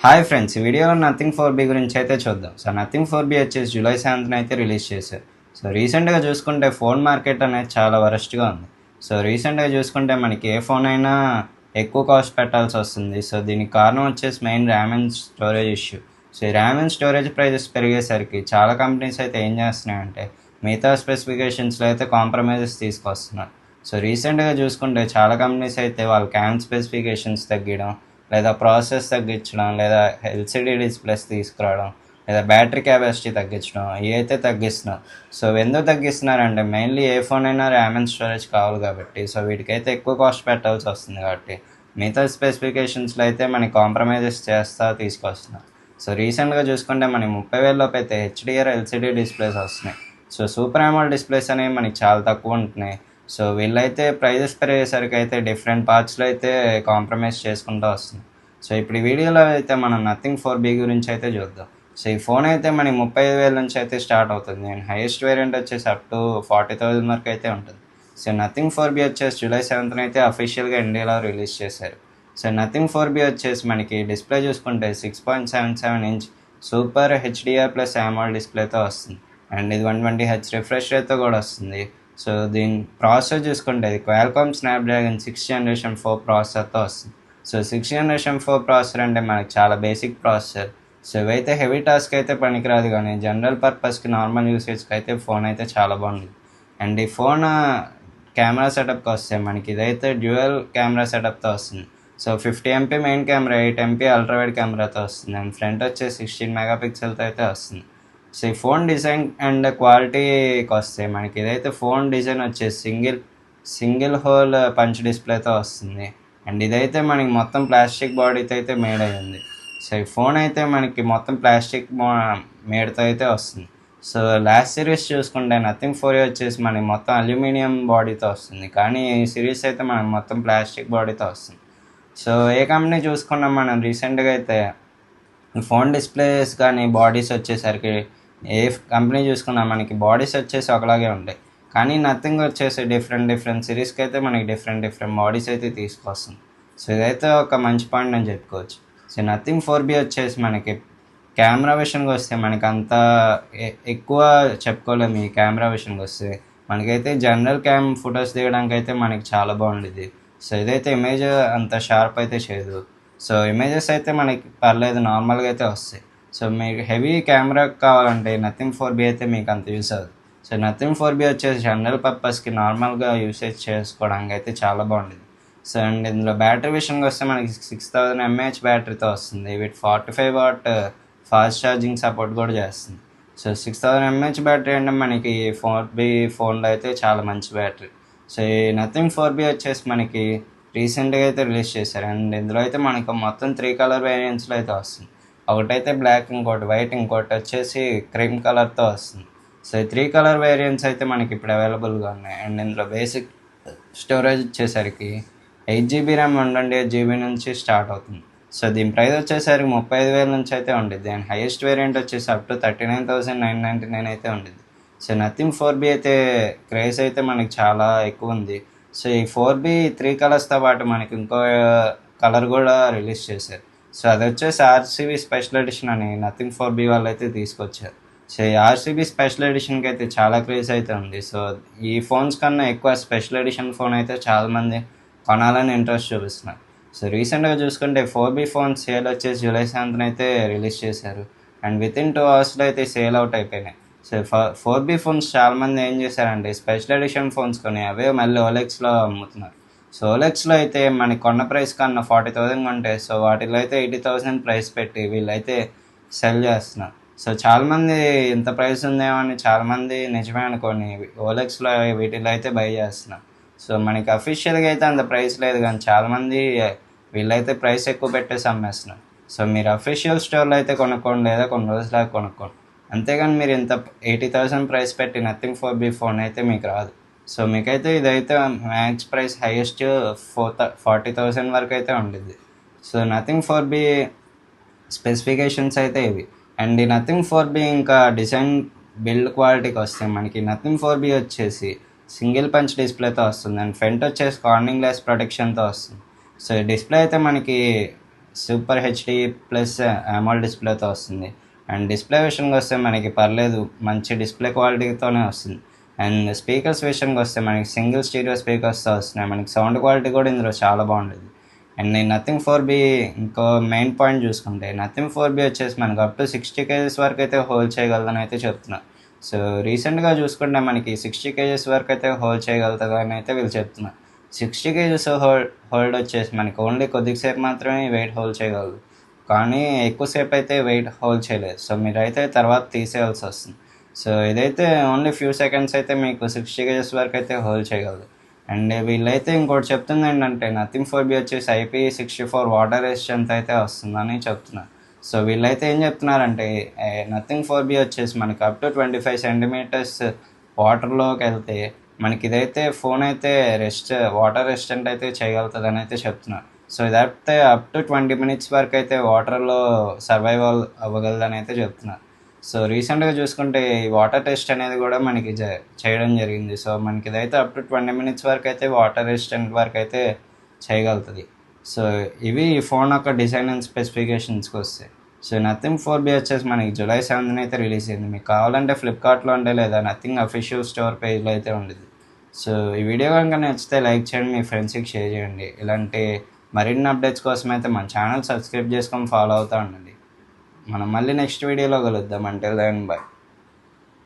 Hi friends, ఈ వీడియోలో nothing four B గురించి అయితే చూద్దాం. సో నథింగ్ ఫోర్ బి వచ్చేసి జూలై 7th అయితే రిలీజ్ చేశారు. సో రీసెంట్గా చూసుకుంటే ఫోన్ మార్కెట్ అనేది చాలా వరస్ట్గా ఉంది. సో రీసెంట్గా చూసుకుంటే మనకి ఏ ఫోన్ అయినా ఎక్కువ కాస్ట్ పెట్టాల్సి వస్తుంది. సో దీనికి కారణం వచ్చేసి main RAM and storage issue. So ఈ ర్యామ్ అండ్ స్టోరేజ్ ప్రైజెస్ పెరిగేసరికి చాలా కంపెనీస్ అయితే ఏం చేస్తున్నాయంటే మిగతా స్పెసిఫికేషన్స్లో అయితే కాంప్రమైజెస్ తీసుకొస్తున్నారు. సో రీసెంట్గా చూసుకుంటే చాలా కంపెనీస్ అయితే వాళ్ళ క్యామ్ స్పెసిఫికేషన్స్ తగ్గడం, లేదా ప్రాసెస్ తగ్గించడం, లేదా ఎల్సిడి డిస్ప్లేస్ తీసుకురావడం, లేదా బ్యాటరీ కెపాసిటీ తగ్గించడం, ఇవి అయితే తగ్గిస్తున్నారు. సో ఎందుకు తగ్గిస్తున్నారంటే మెయిన్లీ ఏ ఫోన్ అయినా ర్యామ్ అండ్ స్టోరేజ్ కావాలి కాబట్టి. సో వీటికైతే ఎక్కువ కాస్ట్ పెట్టాల్సి వస్తుంది కాబట్టి మిగతా స్పెసిఫికేషన్స్లో అయితే మనకి కాంప్రమైజెస్ చేస్తా తీసుకొస్తున్నారు. సో రీసెంట్గా చూసుకుంటే మనకి 30,000 లోపు అయితే హెచ్డిఆర్ ఎల్సిడి డిస్ప్లేస్ వస్తున్నాయి. సో సూపర్ AMOLED డిస్ప్లేస్ అనేవి మనకి చాలా తక్కువ ఉంటున్నాయి. సో వీళ్ళైతే ప్రైజెస్ పెరిగేసరికి అయితే డిఫరెంట్ పార్ట్స్లో అయితే కాంప్రమైజ్ చేసుకుంటూ వస్తుంది. సో ఇప్పుడు ఈ వీడియోలో అయితే మనం నథింగ్ ఫోర్ బి గురించి అయితే చూద్దాం. సో ఈ ఫోన్ అయితే మనకి 35,000 నుంచి అయితే స్టార్ట్ అవుతుంది. అండ్ హైయెస్ట్ వేరియంట్ వచ్చేసి అప్ టు 40,000 వరకు అయితే ఉంటుంది. సో నథింగ్ ఫోర్ బి వచ్చేసి జూలై 7th అయితే అఫీషియల్గా ఇండియాలో రిలీజ్ చేశారు. సో నథింగ్ ఫోర్ బి వచ్చేసి మనకి డిస్ప్లే చూసుకుంటే 6.77 inch super HDR plus AMOLED డిస్ప్లేతో వస్తుంది. అండ్ ఇది 120Hz రిఫ్రెష్ రేట్తో కూడా వస్తుంది. సో దీని ప్రాసెసర్ చూసుకుంటే ఇది క్వాల్కామ్ స్నాప్డ్రాగన్ 6th Generation 4 ప్రాసెసర్తో వస్తుంది. సో 6th Generation 4 ప్రాసెసర్ అంటే మనకి చాలా బేసిక్ ప్రాసెసర్. సో ఇవైతే హెవీ టాస్క్ అయితే పనికిరాదు, కానీ జనరల్ పర్పస్కి నార్మల్ యూసేజ్కి అయితే ఫోన్ అయితే చాలా బాగుంది. అండ్ ఈ ఫోన్ కెమెరా సెటప్కి వస్తే మనకి ఇదైతే డ్యూయల్ కెమెరా సెటప్తో వస్తుంది. So 50MP main camera, 8MP ultrawide కెమెరాతో వస్తుంది. అండ్ ఫ్రంట్ వచ్చేసి 16 మెగాపిక్సెల్తో అయితే వస్తుంది. సో ఈ ఫోన్ డిజైన్ అండ్ క్వాలిటీకి వస్తే మనకి ఇదైతే ఫోన్ డిజైన్ వచ్చేసి సింగిల్ హోల్ పంచ్ డిస్ప్లేతో వస్తుంది. అండ్ ఇదైతే మనకి మొత్తం ప్లాస్టిక్ బాడీతో అయితే మేడ్ అయ్యింది. సో ఈ ఫోన్ అయితే మనకి మొత్తం ప్లాస్టిక్ మేడ్తో అయితే వస్తుంది. సో లాస్ట్ సిరీస్ చూసుకుంటే నథింగ్ ఫోర్ వచ్చేసి మనకి మొత్తం అల్యూమినియం బాడీతో వస్తుంది, కానీ ఈ సిరీస్ అయితే మనకి మొత్తం ప్లాస్టిక్ బాడీతో వస్తుంది. సో ఏ కంపెనీ చూసుకున్నా మనం రీసెంట్గా అయితే ఫోన్ డిస్ప్లేస్ కానీ బాడీస్ వచ్చేసరికి ఏ కంపెనీ చూసుకున్నా మనకి బాడీస్ వచ్చేసి ఒకలాగే ఉంటాయి, కానీ నథింగ్ వచ్చేసి డిఫరెంట్ సిరీస్కి అయితే మనకి డిఫరెంట్ బాడీస్ అయితే తీసుకొస్తుంది. సో ఇదైతే ఒక మంచి పాయింట్ అని చెప్పుకోవచ్చు. సో నథింగ్ ఫోర్ బి వచ్చేసి మనకి కెమెరా విషయానికి వస్తే మనకి అంత ఎక్కువ చెప్పుకోలేము. ఈ కెమెరా విషయానికి వస్తే మనకైతే జనరల్ క్యామ్ ఫొటోస్ దిగడానికి అయితే మనకి చాలా బాగుండేది. సో ఇదైతే ఇమేజ్ అంత షార్ప్ అయితే చేయదు. సో ఇమేజెస్ అయితే మనకి పర్లేదు, నార్మల్గా అయితే వస్తాయి. సో మీకు హెవీ కెమెరా కావాలంటే నథింగ్ ఫోర్ బి అయితే మీకు అంత యూస్ అవ్వదు. సో నథింగ్ ఫోర్ బి వచ్చేసి జనరల్ పర్పస్కి నార్మల్గా యూసేజ్ చేసుకోవడానికి అయితే చాలా బాగుండేది. సో అండ్ ఇందులో బ్యాటరీ విషయానికి వస్తే మనకి 6000 mAh బ్యాటరీతో వస్తుంది. వీటి 45 వాట్ ఫాస్ట్ ఛార్జింగ్ సపోర్ట్ కూడా చేస్తుంది. సో 6000 mAh బ్యాటరీ అంటే మనకి ఫోర్ బి ఫోన్లో అయితే చాలా మంచి బ్యాటరీ. సో ఈ నథింగ్ ఫోర్ బి వచ్చేసి మనకి రీసెంట్గా అయితే రిలీజ్ చేశారు. అండ్ ఇందులో అయితే మనకు మొత్తం 3 కలర్ వేరియంట్స్లో అయితే వస్తుంది. ఒకటైతే బ్లాక్, ఇంకోటి వైట్, ఇంకోటి వచ్చేసి క్రీమ్ కలర్తో వస్తుంది. సో ఈ 3 కలర్ వేరియంట్స్ అయితే మనకి ఇప్పుడు అవైలబుల్గా ఉన్నాయి. అండ్ ఇందులో బేసిక్ స్టోరేజ్ వచ్చేసరికి 8GB ర్యామ్ 128GB నుంచి స్టార్ట్ అవుతుంది. సో దీని ప్రైస్ వచ్చేసరికి 35,000 నుంచి అయితే ఉండిద్ది. అండ్ హైయెస్ట్ వేరియంట్ వచ్చేసి అప్ టు 39,999 అయితే ఉండిద్ది. సో నథింగ్ ఫోర్ బి అయితే క్రేజ్ అయితే మనకి చాలా ఎక్కువ ఉంది. సో ఈ 4B 3 కలర్స్తో పాటు మనకి ఇంకో కలర్ కూడా రిలీజ్ చేశారు. సో అది వచ్చేసి RCB స్పెషల్ ఎడిషన్ అని నథింగ్ ఫోర్ బి వాళ్ళు అయితే తీసుకొచ్చారు. సో ఈ RCB స్పెషల్ ఎడిషన్కి అయితే చాలా క్రేజ్ అయితే ఉంది. సో ఈ ఫోన్స్ కన్నా ఎక్కువ స్పెషల్ ఎడిషన్ ఫోన్ అయితే చాలామంది కొనాలని ఇంట్రెస్ట్ చూపిస్తున్నారు. సో రీసెంట్గా చూసుకుంటే 4B ఫోన్ సేల్ వచ్చేసి జూలై 7th అయితే రిలీజ్ చేశారు. అండ్ వితిన్ 2 అవర్స్లో అయితే సేల్ అవుట్ అయిపోయినాయి. సో 4B ఫోన్స్ చాలామంది ఏం చేశారంటే స్పెషల్ ఎడిషన్ ఫోన్స్ కొని అవే మళ్ళీ OLXలో అమ్ముతున్నారు. సో OLXలో అయితే మనకి కొన్న ప్రైస్ కన్నా 40,000 కొంటే సో వాటిలో అయితే 80,000 ప్రైస్ పెట్టి వీళ్ళైతే సెల్ చేస్తున్నారు. సో చాలామంది ఇంత ప్రైస్ ఉందేమో అని చాలామంది నిజమే అనుకొని OLXలో వీటిలో అయితే బై చేస్తున్నారు. సో మనకి అఫీషియల్గా అయితే అంత ప్రైస్ లేదు, కానీ చాలామంది వీళ్ళైతే ప్రైస్ ఎక్కువ పెట్టేసి అమ్మేస్తున్నారు. సో మీరు అఫీషియల్ స్టోర్లో అయితే కొనుక్కోండి, లేదా కొన్ని రోజులాగా కొనుక్కోండి. అంతేగాని మీరు ఇంత 80,000 ప్రైస్ పెట్టి నథింగ్ ఫోర్ బి ఫోన్ అయితే మీకు రాదు. సో మీకైతే ఇదైతే మ్యాక్స్ ప్రైస్ హైయెస్ట్ 40,000 వరకు అయితే ఉండిద్ది. So Nothing four B specifications అయితే ఇవి. అండ్ ఈ నథింగ్ ఫోర్ బి ఇంకా డిజైన్ బిల్డ్ క్వాలిటీకి వస్తే మనకి నథింగ్ ఫోర్ బి వచ్చేసి సింగిల్ పంచ్ డిస్ప్లేతో వస్తుంది. అండ్ ఫ్రంట్ వచ్చేసి కార్నింగ్ గ్లాస్ ప్రొటెక్షన్తో వస్తుంది. సో ఈ డిస్ప్లే అయితే మనకి సూపర్ హెచ్డి ప్లస్ AMOLED డిస్ప్లేతో వస్తుంది. అండ్ డిస్ప్లే విషయానికి వస్తే మనకి పర్లేదు, మంచి డిస్ప్లే క్వాలిటీతోనే వస్తుంది. అండ్ స్పీకర్స్ విషయానికి వస్తే మనకి సింగిల్ స్టీరియో స్పీకర్స్తో వస్తున్నాయి. మనకి సౌండ్ క్వాలిటీ కూడా ఇందులో చాలా బాగుంటుంది. అండ్ ఈ నథింగ్ 4B ఇంకో మెయిన్ పాయింట్ చూసుకుంటే, నథింగ్ 4B వచ్చేసి మనకు అప్ టు 60 kgs వరకు అయితే హోల్డ్ చేయగలదని అయితే చెప్తున్నారు. సో రీసెంట్గా చూసుకుంటే మనకి 60 kgs వరకు అయితే హోల్డ్ చేయగలుగుతుందని అయితే వీళ్ళు చెప్తున్నారు. 60 kgs హోల్డ్ వచ్చేసి మనకి ఓన్లీ కొద్దిసేపు మాత్రమే వెయిట్ హోల్డ్ చేయగలదు, కానీ ఎక్కువసేపు అయితే వెయిట్ హోల్డ్ చేయలేదు. సో మీరైతే తర్వాత తీసేయాల్సి వస్తుంది. సో ఇదైతే ఓన్లీ ఫ్యూ సెకండ్స్ అయితే మీకు 60 kgs వరకు అయితే హోల్డ్ చేయగలదు. అండ్ వీళ్ళైతే ఇంకోటి చెప్తుంది ఏంటంటే, నథింగ్ 4B వచ్చేసి IP64 వాటర్ రెసిస్టెంట్ అయితే వస్తుందని చెప్తున్నారు. సో వీళ్ళైతే ఏం చెప్తున్నారంటే, నథింగ్ 4B వచ్చేసి మనకి అప్ టు 25 centimeters వాటర్లోకి వెళ్తే మనకి ఇదైతే ఫోన్ అయితే వాటర్ రెసిస్టెంట్ అయితే చేయగలుగుతుందని అయితే చెప్తున్నారు. సో ఇదైతే అప్ టు 20 minutes వరకు అయితే వాటర్లో సర్వైవల్ అవ్వగలదని అయితే చెప్తున్నారు. సో రీసెంట్గా చూసుకుంటే ఈ వాటర్ టెస్ట్ అనేది కూడా మనకి చేయడం జరిగింది. సో మనకి ఇదైతే అప్ టు 20 minutes వరకు అయితే వాటర్ రెసిస్టెంట్ వరకు అయితే చేయగలుగుతుంది. సో ఇవి ఈ ఫోన్ యొక్క డిజైన్ అండ్ స్పెసిఫికేషన్స్కి వస్తాయి. సో నథింగ్ 4B వచ్చేసి మనకి July 7th అయితే రిలీజ్ అయింది. మీకు కావాలంటే ఫ్లిప్కార్ట్లో ఉంటే లేదా నథింగ్ అఫీషియల్ స్టోర్ పేజ్లో అయితే ఉండేది. సో ఈ వీడియో కనుక నచ్చితే లైక్ చేయండి, మీ ఫ్రెండ్స్కి షేర్ చేయండి. ఇలాంటి మరిన్ని అప్డేట్స్ కోసం అయితే మన ఛానల్ సబ్స్క్రైబ్ చేసుకొని ఫాలో అవుతూ ఉండండి. మనం మళ్ళీ నెక్స్ట్ వీడియోలో కలుద్దాం. Until then by.